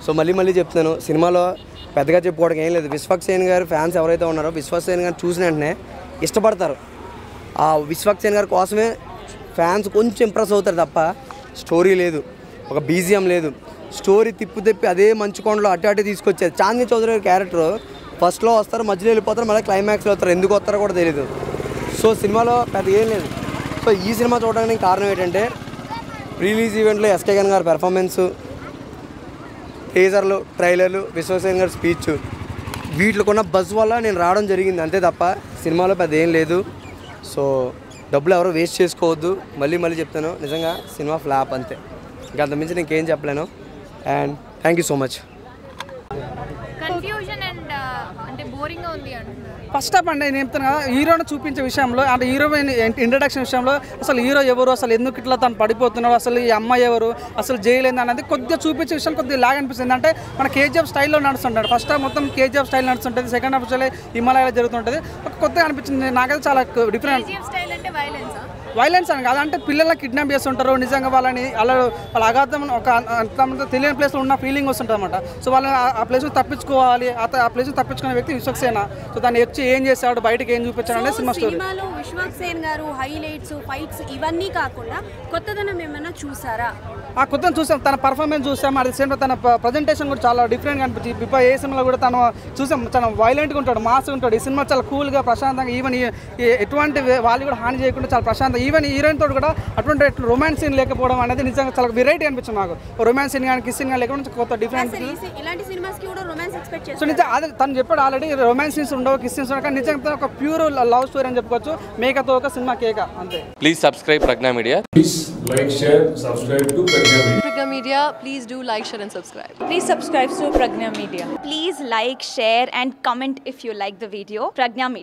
So మళ్ళీ చెప్తున్నాను, సినిమాలో పెద్దగా చెప్పుకోవడానికి ఏం లేదు. విశ్వక్సేన్ గారు ఫ్యాన్స్ ఎవరైతే ఉన్నారో విశ్వక్సేన్ గారు చూసిన వెంటనే ఇష్టపడతారు. ఆ విశ్వక్సేన్ గారి కోసమే ఫ్యాన్స్ కొంచెం ఇంప్రెస్ అవుతారు తప్ప స్టోరీ లేదు, ఒక బీజిఎం లేదు. స్టోరీ తిప్పి అదే మంచు కొండలో అటు తీసుకొచ్చారు. చాందిని చౌదరి గారి క్యారెక్టర్ ఫస్ట్లో వస్తారు, మధ్యలో వెళ్ళిపోతారు, మళ్ళీ క్లైమాక్స్లో వస్తారు. ఎందుకు వస్తారో కూడా తెలియదు. సో సినిమాలో పెద్ద ఏం లేదు. సో ఈ సినిమా చూడడానికి కారణం ఏంటంటే రిలీజ్ ఈవెంట్లో ఎస్కే ఖాన్ గారి పెర్ఫార్మెన్స్, టీజర్లు, ట్రైలర్లు, విశ్వక్సేన్ గారి స్పీచ్, వీటికున్న బజ్ వల్ల నేను రావడం జరిగింది అంతే తప్ప సినిమాలో పెద్ద ఏం లేదు. సో డబ్బులు ఎవరో వేస్ట్ చేసుకోవద్దు. మళ్ళీ చెప్తాను, నిజంగా సినిమా ఫ్లాప్ అంతే, ఇంకా అంతమించి ఇంకేం చెప్పలేను. And thank you so much. First of అండి నేను చెప్తాను కదా, హీరోని చూపించే విషయంలో అంటే హీరోయిన్ ఇంట్రడక్షన్ విషయంలో అసలు హీరో ఎవరు, అసలు ఎందుకు ఇట్లా తను పడిపోతున్నాడు, అసలు ఈ అమ్మాయి ఎవరు, అసలు జైలేదు అనేది కొద్దిగా చూపించే విషయాలు కొద్దిగా లాగ్ అనిపిస్తుంది. అంటే మన కేజీఎఫ్ స్టైల్లో నడుస్తుంటాడు. ఫస్ట్ హాఫ్ మొత్తం కేజీఎఫ్ స్టైల్ నడుస్తుంటుంది, సెకండ్ హాఫ్ వచ్చే హిమాలయాలో జరుగుతుంటుంది. కొత్తగా అనిపించింది నాకైతే, చాలా డిఫరెంట్. వైలెన్స్ అని కాదు, అంటే పిల్లల్ని కిడ్నాప్ చేస్తుంటారు, నిజంగా వాళ్ళని వాళ్ళ అగాధం ఒక తెలియని ప్లేస్లో ఉన్న ఫీలింగ్ వస్తుంటుంది అనమాట. సో వాళ్ళని ఆ ప్లేస్ తప్పించుకోవాలి, ఆ ప్లేస్ తప్పించుకునే వ్యక్తి విశ్వక్సేన. సో దాన్ని వచ్చి ఏం చేస్తాడు, బయటకి ఏం చూపించాడు అనేది సినిమా స్టోరీ. సినిమాలో విశ్వక్సేన్ గారు హైలైట్స్, ఫైట్స్ ఇవన్నీ కాకుండా కొత్తదనం ఏమైనా చూసారా? ఆ కొత్త చూసాం, తన పర్ఫార్మెన్స్ చూసాం. అది సేమ్ తన ప్రజెంటేషన్ కూడా చాలా డిఫరెంట్గా అనిపించింది. బిఫోర్ ఏ సినిమాలో కూడా తను చూసాం, చాలా వైలెంట్గా ఉంటాడు, మాస్గా ఉంటాడు. ఈ సినిమా చాలా కూల్గా ప్రశాంతంగా, ఈవెన్ ఎటువంటి వాళ్ళు కూడా హాని చేయకుండా చాలా ప్రశాంతంగా, ఈవెన్ హీరోయిన్ తోడు కూడా అటువంటి రొమాన్స్ సీన్ లేకపోవడం అనేది నిజంగా చాలా వెరైటీ అనిపించింది నాకు. రొమాన్స్ సీన్ కానీ కిస్ సీన్ కానీ లేకుండా కొత్త డిఫరెంట్. ఇలాంటి సినిమాస్ కి కూడా రొమాన్స్ ఎక్స్పెక్ట్ చేస్తాను. సో నిజంగా అదే తను చెప్పాడు ఆల్రెడీ, రొమాన్స్ సీన్స్ ఉండవు, కిస్ సీన్స్ ఉండవు, కానీ నిజంగా ఒక ప్యూర్ లవ్ స్టోరీ అని చెప్పుకోవచ్చు. మేకతో ఒక సినిమా కేక అంతే. Please subscribe Pragna media. Please like, share, subscribe to Pragna Media. Pragna Media, please do like, share and subscribe. Please subscribe to Pragna Media. Please like, share and comment if you like the video. Pragna Media.